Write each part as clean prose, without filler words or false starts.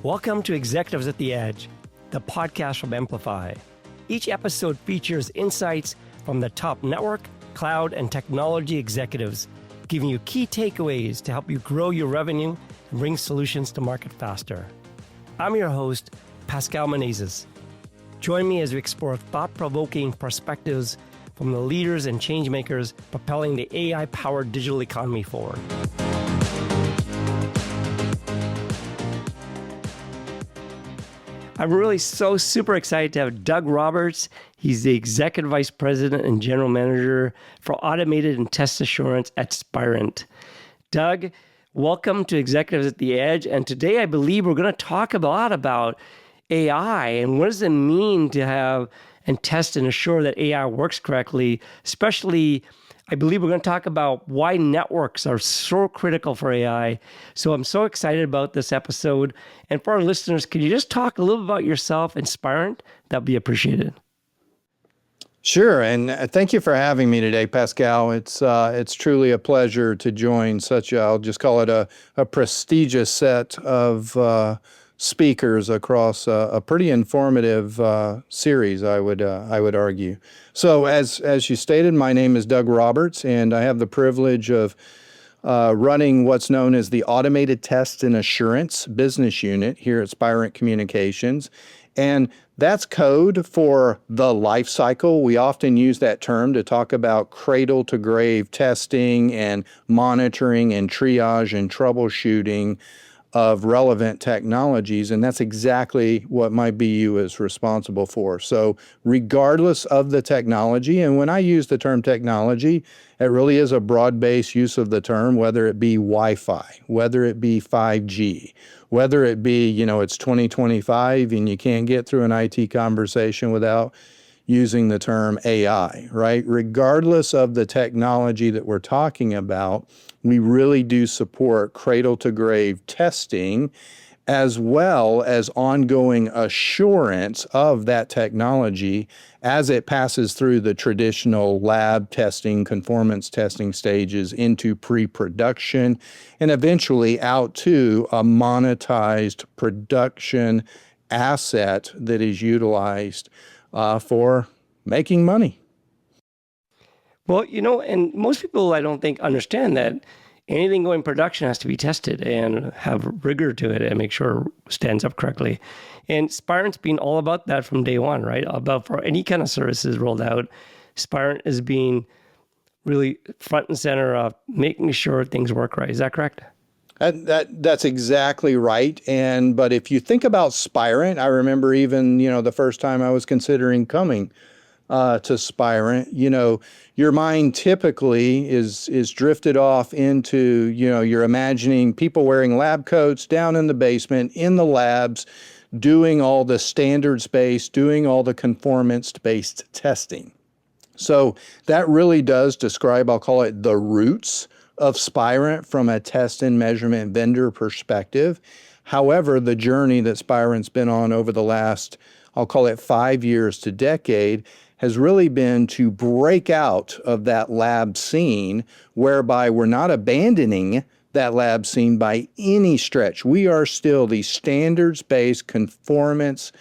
Welcome to Executives at the Edge, the podcast from Amplify. Each episode features insights from the top network, cloud, and technology executives, giving you key takeaways to help you grow your revenue and bring solutions to market faster. I'm your host, Pascal Menezes. Join me as we explore thought-provoking perspectives from the leaders and changemakers propelling the AI-powered digital economy forward. I'm really super excited to have Doug Roberts. He's the Executive Vice President and General Manager for Automated and Test Assurance at Spirent. Doug, welcome to Executives at the Edge. And today I believe we're going to talk a lot about AI and what does it mean to have and test and assure that AI works correctly, especially I believe we're going to talk about why networks are so critical for AI. So I'm so excited about this episode. And for our listeners, can you just talk a little about yourself and Spirent? That'd be appreciated. Sure, and thank you for having me today, Pascal. It's truly a pleasure to join such I'll just call it a prestigious set of speakers across a pretty informative series, I would argue. So as you stated, my name is Doug Roberts, and I have the privilege of running what's known as the Automated Test and Assurance Business Unit here at Spirent Communications. And that's code for the life cycle. We often use that term to talk about cradle to grave testing and monitoring and triage and troubleshooting of relevant technologies, and that's exactly what my BU is responsible for. So regardless of the technology, and when I use the term technology, it really is a broad-based use of the term, whether it be Wi-Fi, whether it be 5G, whether it be, it's 2025 and you can't get through an IT conversation without using the term AI, right? Regardless of the technology that we're talking about, we really do support cradle-to-grave testing as well as ongoing assurance of that technology as it passes through the traditional lab testing, conformance testing stages into pre-production, and eventually out to a monetized production asset that is utilized for making money. Well, and most people, I don't think, understand that anything going production has to be tested and have rigor to it and make sure it stands up correctly. And Spirent's been all about that from day one, right? About for any kind of services rolled out, Spirent is being really front and center of making sure things work right. Is that correct? That's exactly right. But if you think about Spirent, I remember even, the first time I was considering coming to Spirent, your mind typically is drifted off into, you're imagining people wearing lab coats down in the basement, in the labs, doing all the standards-based, doing all the conformance-based testing. So that really does describe, I'll call it the roots of Spirent from a test and measurement vendor perspective. However, the journey that Spirent's been on over the last, I'll call it 5 years to decade, has really been to break out of that lab scene, whereby we're not abandoning that lab scene by any stretch. We are still the standards-based conformance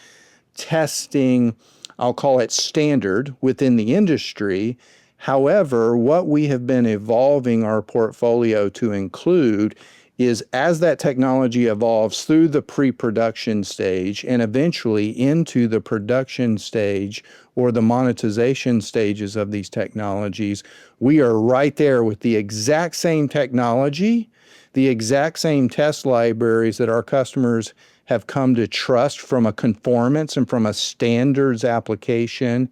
testing, I'll call it standard within the industry. However, what we have been evolving our portfolio to include is as that technology evolves through the pre-production stage and eventually into the production stage or the monetization stages of these technologies, we are right there with the exact same technology, the exact same test libraries that our customers have come to trust from a conformance and from a standards application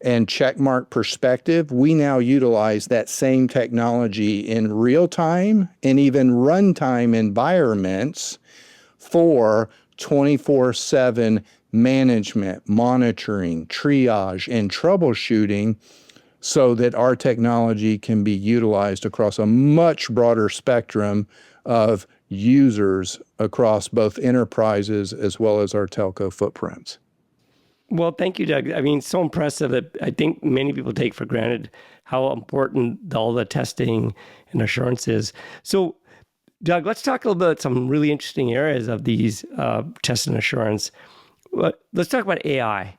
and checkmark perspective. We now utilize that same technology in real-time and even runtime environments for 24/7 management, monitoring, triage, and troubleshooting so that our technology can be utilized across a much broader spectrum of users across both enterprises as well as our telco footprints. Well, thank you, Doug. I mean, so impressive that I think many people take for granted how important all the testing and assurance is. So Doug, let's talk a little bit about some really interesting areas of these test and assurance. Let's talk about AI.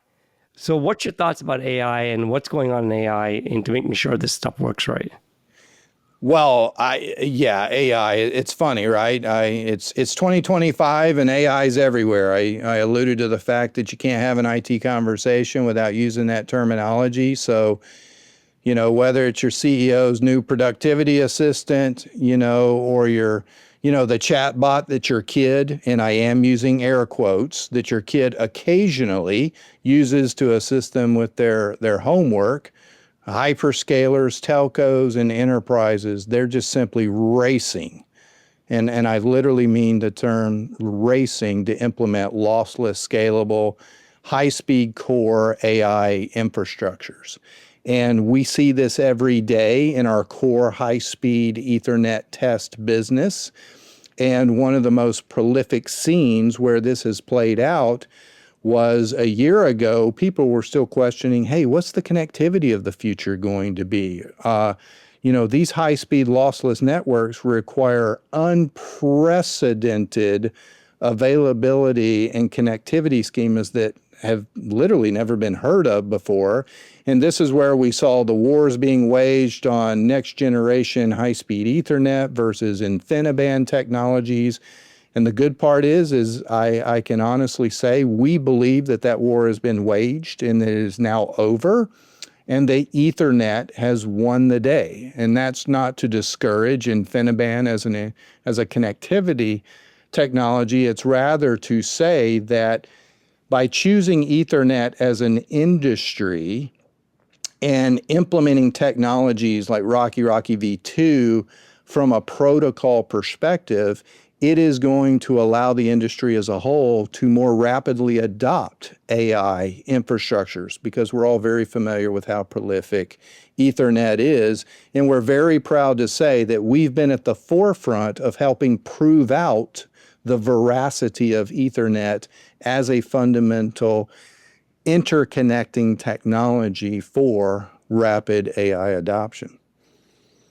So what's your thoughts about AI and what's going on in AI into making sure this stuff works right? Well, yeah, AI. It's funny, right? It's 2025 and AI is everywhere. I alluded to the fact that you can't have an IT conversation without using that terminology. So, whether it's your CEO's new productivity assistant, or the chat bot that your kid, and I am using air quotes, that your kid occasionally uses to assist them with their homework. Hyperscalers, telcos, and enterprises, they're just simply racing. And I literally mean the term racing to implement lossless, scalable, high-speed core AI infrastructures. And we see this every day in our core high-speed Ethernet test business. And one of the most prolific scenes where this has played out was a year ago. People were still questioning, hey, what's the connectivity of the future going to be? These high-speed lossless networks require unprecedented availability and connectivity schemas that have literally never been heard of before. And this is where we saw the wars being waged on next generation high-speed Ethernet versus InfiniBand technologies. And the good part is I can honestly say we believe that war has been waged and it is now over, and the Ethernet has won the day. And that's not to discourage InfiniBand as a connectivity technology. It's rather to say that by choosing Ethernet as an industry and implementing technologies like Rocky V2 from a protocol perspective, it is going to allow the industry as a whole to more rapidly adopt AI infrastructures, because we're all very familiar with how prolific Ethernet is. And we're very proud to say that we've been at the forefront of helping prove out the veracity of Ethernet as a fundamental interconnecting technology for rapid AI adoption.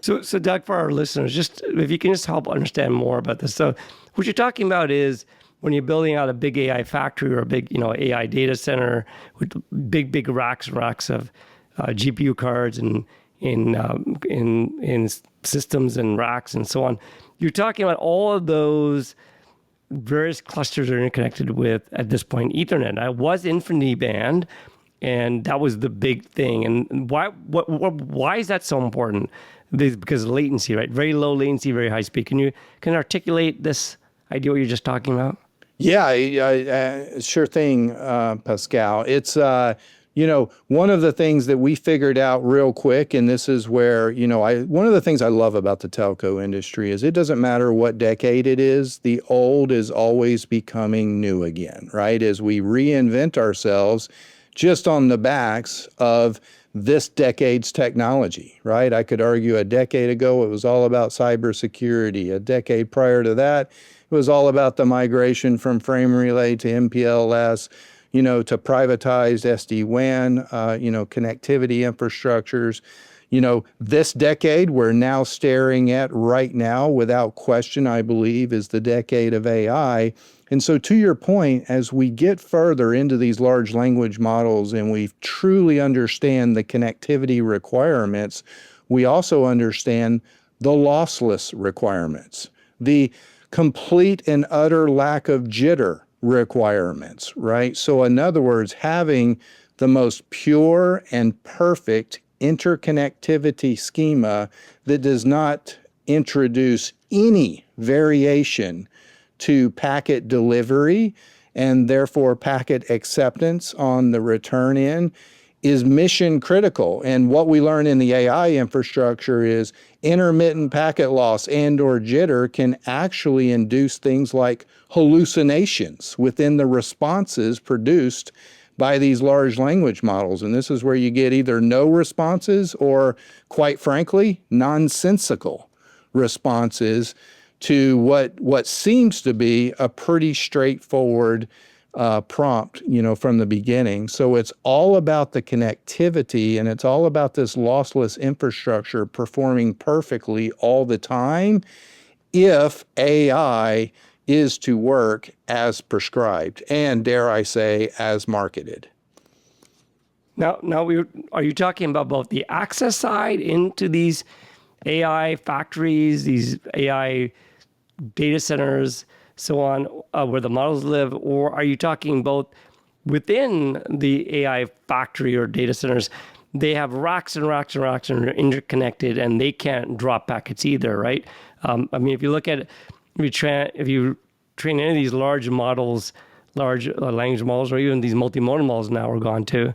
So Doug, for our listeners, just if you can just help understand more about this. So what you're talking about is when you're building out a big AI factory or a big, AI data center with big racks and racks of GPU cards and in systems and racks and so on. You're talking about all of those various clusters are interconnected with, at this point, Ethernet. I was InfiniBand, and that was the big thing. And why is that so important? Because of latency, right? Very low latency, very high speed. Can you articulate this idea what you're just talking about? Yeah, sure thing, Pascal. It's one of the things that we figured out real quick, and this is where, one of the things I love about the telco industry is it doesn't matter what decade it is, the old is always becoming new again, right? As we reinvent ourselves just on the backs of this decade's technology, right? I could argue a decade ago, it was all about cybersecurity. A decade prior to that, it was all about the migration from frame relay to MPLS, to privatized SD-WAN, connectivity infrastructures. This decade we're now staring at right now, without question, I believe, is the decade of AI. And so to your point, as we get further into these large language models and we truly understand the connectivity requirements, we also understand the lossless requirements, the complete and utter lack of jitter requirements, right? So in other words, having the most pure and perfect interconnectivity schema that does not introduce any variation to packet delivery and therefore packet acceptance on the return end is mission critical. And what we learn in the AI infrastructure is intermittent packet loss and or jitter can actually induce things like hallucinations within the responses produced by these large language models. And this is where you get either no responses or, quite frankly, nonsensical responses to what seems to be a pretty straightforward prompt, from the beginning. So it's all about the connectivity, and it's all about this lossless infrastructure performing perfectly all the time. if AI is to work as prescribed and, dare I say, as marketed. Now, are you talking about both the access side into these AI factories, these AI data centers, so on, where the models live, or are you talking both within the AI factory or data centers? They have racks and racks and racks and are interconnected, and they can't drop packets either, right? I mean, if you look at if you train any of these large models, large language models, or even these multimodal models now are gone to,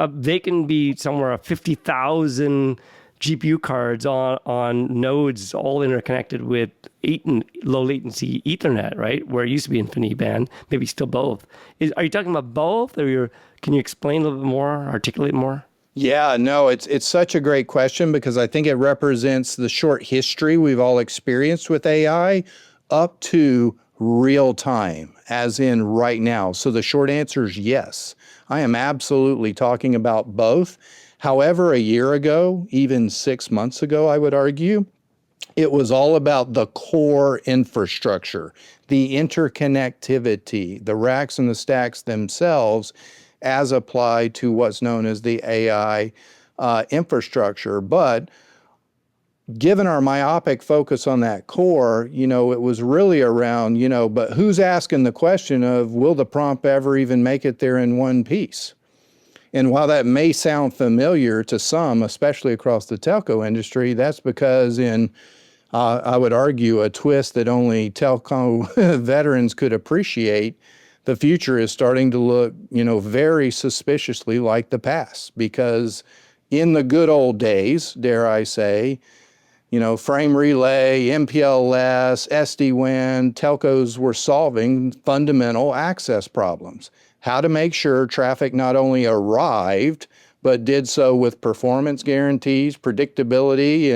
they can be somewhere 50,000 GPU cards on nodes all interconnected with low latency Ethernet, right? Where it used to be InfiniBand, maybe still both. Are you talking about both, or can you explain a little bit more, articulate more? Yeah, no, it's such a great question because I think it represents the short history we've all experienced with AI up to real time, as in right now. So the short answer is yes. I am absolutely talking about both. However, a year ago, even 6 months ago, I would argue, it was all about the core infrastructure, the interconnectivity, the racks and the stacks themselves, as applied to what's known as the AI infrastructure. But given our myopic focus on that core, it was really around, but who's asking the question of, will the prompt ever even make it there in one piece? And while that may sound familiar to some, especially across the telco industry, that's because I would argue, a twist that only telecom veterans could appreciate, the future is starting to look, very suspiciously like the past. Because in the good old days, dare I say, frame relay, MPLS, SD-WAN, telcos were solving fundamental access problems. How to make sure traffic not only arrived, but did so with performance guarantees, predictability,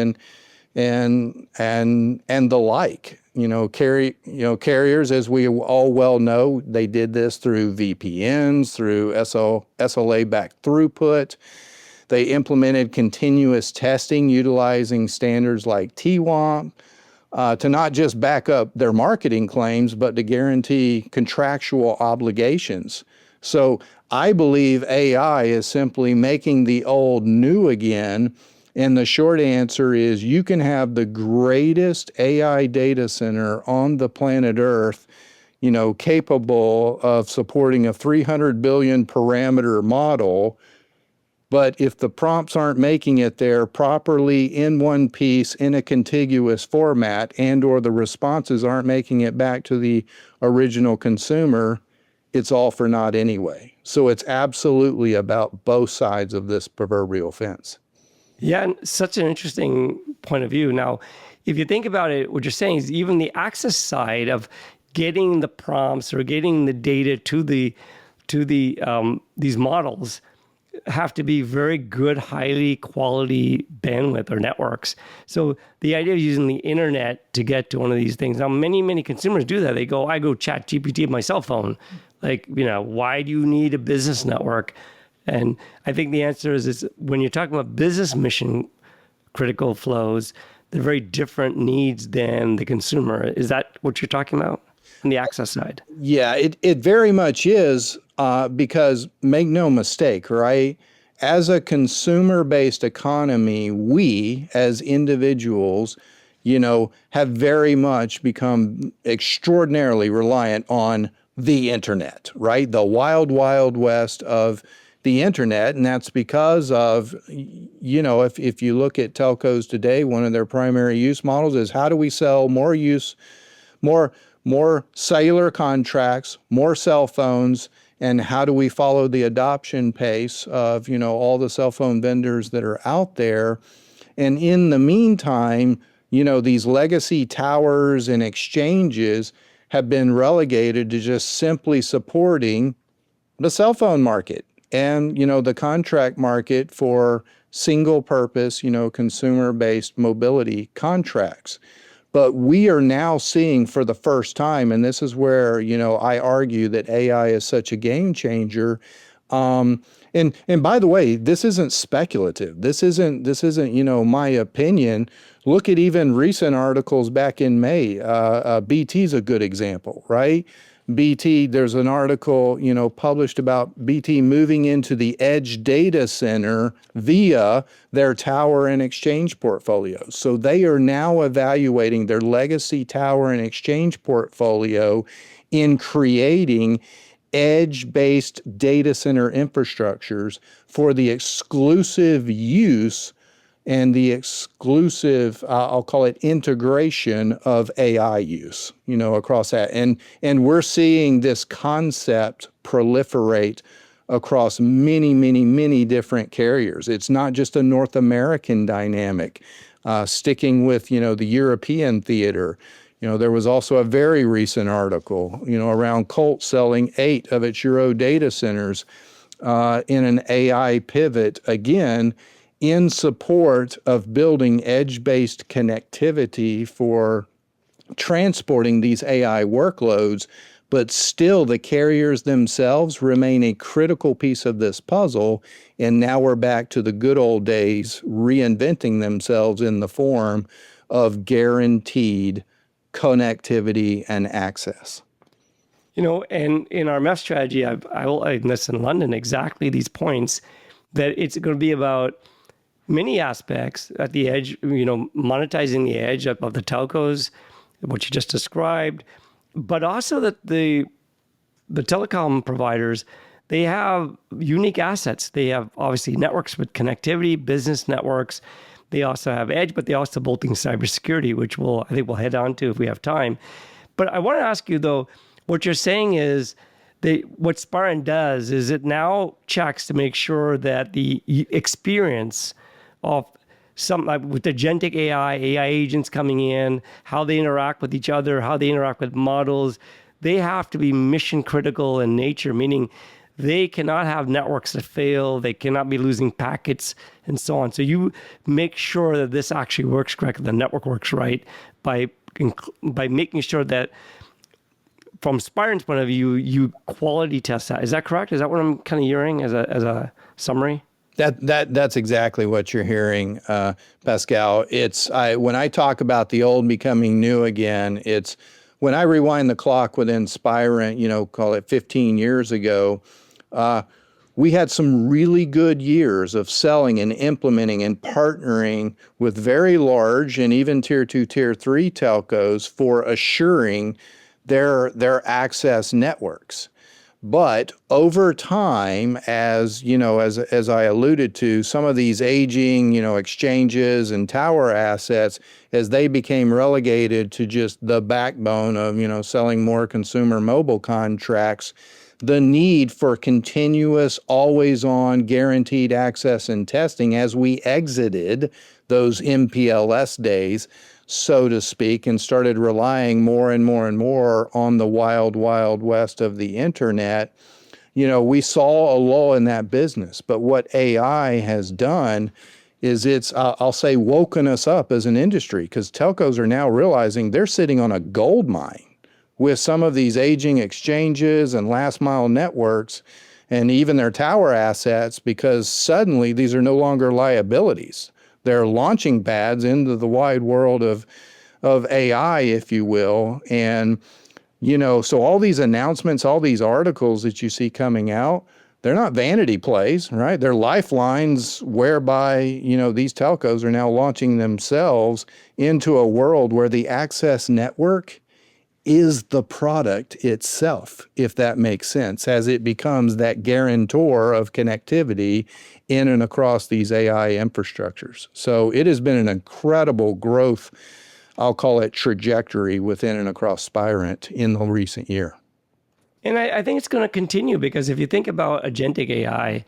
and the like. Carriers, as we all well know, they did this through VPNs, through SLA-backed throughput. They implemented continuous testing utilizing standards like TWAMP to not just back up their marketing claims, but to guarantee contractual obligations. So I believe AI is simply making the old new again. And the short answer is you can have the greatest AI data center on the planet Earth, capable of supporting a 300 billion parameter model. But if the prompts aren't making it there properly in one piece in a contiguous format, and or the responses aren't making it back to the original consumer, it's all for naught anyway. So it's absolutely about both sides of this proverbial fence. Yeah, and such an interesting point of view. Now, if you think about it, what you're saying is even the access side of getting the prompts or getting the data to these models have to be very good, highly quality bandwidth or networks. So the idea of using the internet to get to one of these things. Now, many consumers do that. I go chat GPT on my cell phone. Like, why do you need a business network? And I think the answer is when you're talking about business mission critical flows, they're very different needs than the consumer. Is that what you're talking about on the access side? Yeah, it very much is, because make no mistake, right? As a consumer-based economy, we as individuals, have very much become extraordinarily reliant on the internet, right? The wild, wild west of the internet. And that's because of, if you look at telcos today, one of their primary use models is how do we sell more cellular contracts, more cell phones, and how do we follow the adoption pace of, all the cell phone vendors that are out there. And in the meantime, these legacy towers and exchanges have been relegated to just simply supporting the cell phone market and, the contract market for single purpose, consumer-based mobility contracts. But we are now seeing for the first time, and this is where, I argue that AI is such a game changer, And by the way, this isn't speculative. This isn't my opinion. Look at even recent articles back in May. BT's a good example, right? BT, there's an article, published about BT moving into the edge data center via their tower and exchange portfolios. So they are now evaluating their legacy tower and exchange portfolio in creating edge-based data center infrastructures for the exclusive use and the exclusive, I'll call it integration of AI use, across that. And we're seeing this concept proliferate across many, many, many different carriers. It's not just a North American dynamic. Sticking with, the European theater, there was also a very recent article, around Colt selling 8 of its Euro data centers in an AI pivot, again, in support of building edge-based connectivity for transporting these AI workloads, but still the carriers themselves remain a critical piece of this puzzle. And now we're back to the good old days, reinventing themselves in the form of guaranteed connectivity and access. And in our MEF strategy, I list in London exactly these points, that it's going to be about many aspects at the edge, monetizing the edge of the telcos, what you just described, but also that the telecom providers, they have unique assets. They have obviously networks with connectivity, business networks. They also have edge, but they also bolting cybersecurity, which I think we'll head on to if we have time. But I want to ask you though, what you're saying is what Spirent does is it now checks to make sure that the experience of with agentic AI agents coming in, how they interact with each other, how they interact with models, they have to be mission critical in nature, meaning they cannot have networks that fail, they cannot be losing packets, and so on. So you make sure that this actually works correctly, the network works right, by making sure that from Spirent's point of view, you quality test that. Is that correct? Is that what I'm kind of hearing as a summary? That's exactly what you're hearing, Pascal. When I talk about the old becoming new again, it's when I rewind the clock within Spirent, call it 15 years ago, we had some really good years of selling and implementing and partnering with very large and even tier 2, tier 3 telcos for assuring their access networks. But over time, as I alluded to, some of these aging, exchanges and tower assets, as they became relegated to just the backbone of, selling more consumer mobile contracts, the need for continuous, always-on, guaranteed access and testing as we exited those MPLS days, so to speak, and started relying more and more and more on the wild, wild west of the internet, we saw a lull in that business. But what AI has done is I'll say, woken us up as an industry, because telcos are now realizing they're sitting on a gold mine with some of these aging exchanges and last mile networks and even their tower assets, because suddenly these are no longer liabilities. They're launching pads into the wide world of AI, if you will. And, so all these announcements, all these articles that you see coming out, they're not vanity plays, right? They're lifelines whereby, these telcos are now launching themselves into a world where the access network is the product itself, if that makes sense, as it becomes that guarantor of connectivity in and across these AI infrastructures. So it has been an incredible growth, I'll call it trajectory, within and across Spirent in the recent year. And I think it's going to continue, because if you think about agentic AI,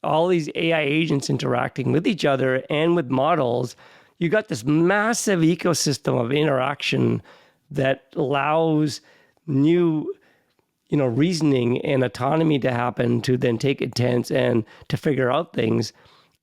all these AI agents interacting with each other and with models, you got this massive ecosystem of interaction that allows new, reasoning and autonomy to happen, to then take intents and to figure out things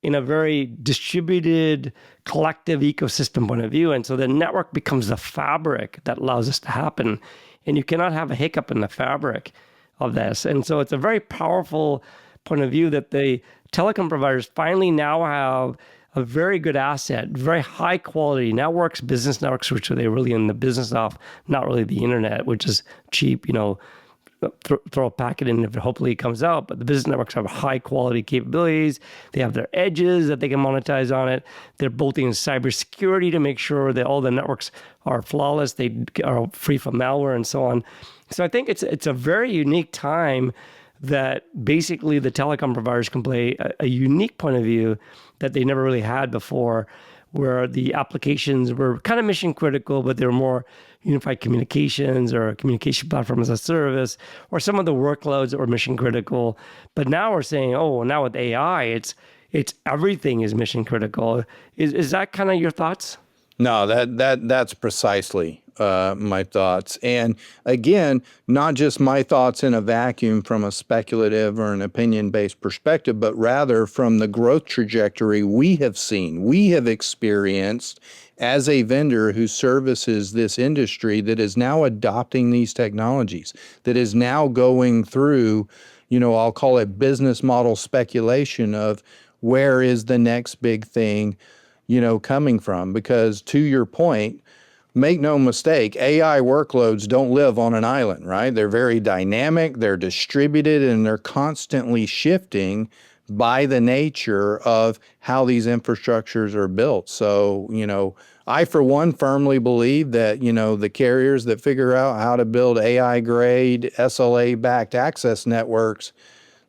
in a very distributed, collective ecosystem point of view. And so the network becomes the fabric that allows this to happen. And you cannot have a hiccup in the fabric of this. And so it's a very powerful point of view that the telecom providers finally now have a very good asset, very high quality networks, business networks, which they're really in the business of, not really the internet, which is cheap, throw a packet in if hopefully it comes out. But the business networks have high quality capabilities. They have their edges that they can monetize on it. They're bolting in cybersecurity to make sure that all the networks are flawless. They are free from malware and so on. So I think it's a very unique time that basically the telecom providers can play a unique point of view that they never really had before, where the applications were kind of mission critical, but they were more unified communications or communication platform as a service, or some of the workloads that were mission critical. But now we're saying, oh, now with AI, it's everything is mission critical. Is that kind of your thoughts? No, that's precisely my thoughts. And again, not just my thoughts in a vacuum from a speculative or an opinion-based perspective, but rather from the growth trajectory we have seen, we have experienced as a vendor who services this industry that is now adopting these technologies, that is now going through, I'll call it business model speculation of where is the next big thing, coming from. Because to your point, make no mistake, AI workloads don't live on an island, right? They're very dynamic, they're distributed, and they're constantly shifting by the nature of how these infrastructures are built. So, I, for one, firmly believe that, the carriers that figure out how to build AI-grade, SLA-backed access networks,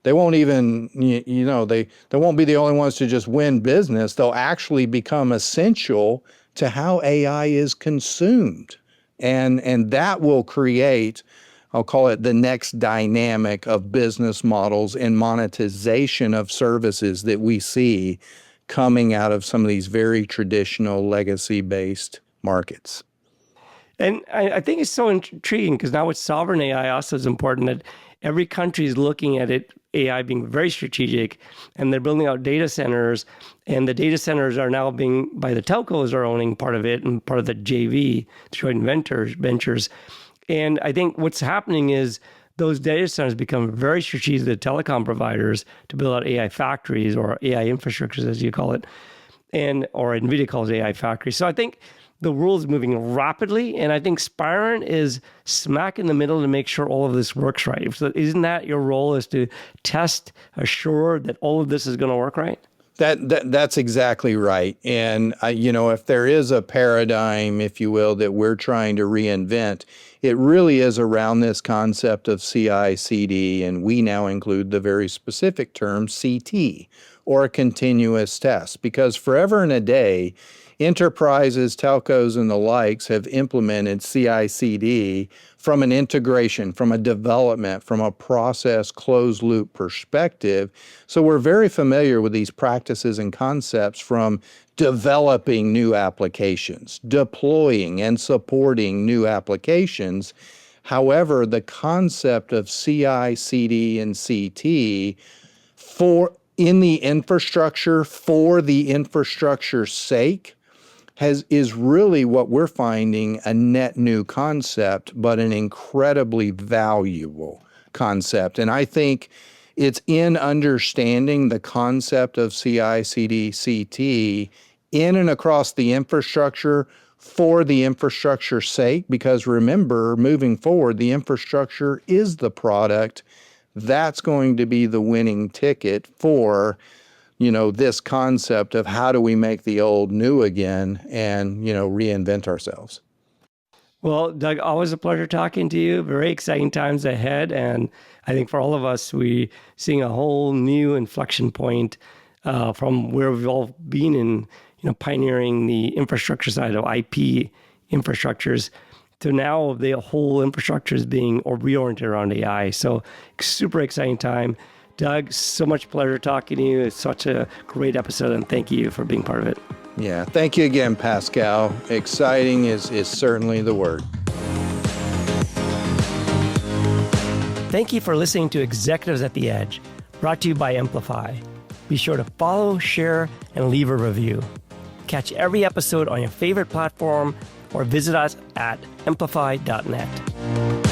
they won't even, they won't be the only ones to just win business. They'll actually become essential to how AI is consumed. And that will create, I'll call it the next dynamic of business models and monetization of services that we see coming out of some of these very traditional legacy-based markets. And I think it's so intriguing because now with sovereign AI also is important that every country is looking at it, AI being very strategic, and they're building out data centers, and the data centers are now being, by the telcos are owning part of it and part of the JV, joint ventures. And I think what's happening is those data centers become very strategic to the telecom providers to build out AI factories or AI infrastructures, as you call it, or NVIDIA calls it AI factories. So I think the world is moving rapidly, and I think Spirent is smack in the middle to make sure all of this works right. So isn't that your role, is to test, assure that all of this is going to work right? That's exactly right. And, if there is a paradigm, if you will, that we're trying to reinvent, it really is around this concept of CI/CD, and we now include the very specific term CT, or a continuous test, because forever and a day, enterprises, telcos, and the likes have implemented CI/CD from an integration, from a development, from a process closed loop perspective. So we're very familiar with these practices and concepts from developing new applications, deploying and supporting new applications. However, the concept of CI/CD and CT in the infrastructure, for the infrastructure's sake, is really what we're finding a net new concept, but an incredibly valuable concept. And I think it's in understanding the concept of CI/CD, CT in and across the infrastructure for the infrastructure's sake, because remember, moving forward, the infrastructure is the product. That's going to be the winning ticket for this concept of how do we make the old new again and, reinvent ourselves. Well, Doug, always a pleasure talking to you. Very exciting times ahead. And I think for all of us, we're seeing a whole new inflection point from where we've all been in, pioneering the infrastructure side of IP infrastructures to now the whole infrastructure is being reoriented around AI. So super exciting time. Doug, so much pleasure talking to you. It's such a great episode, and thank you for being part of it. Yeah, thank you again, Pascal. Exciting is certainly the word. Thank you for listening to Executives at the Edge, brought to you by Amplify. Be sure to follow, share, and leave a review. Catch every episode on your favorite platform or visit us at amplify.net.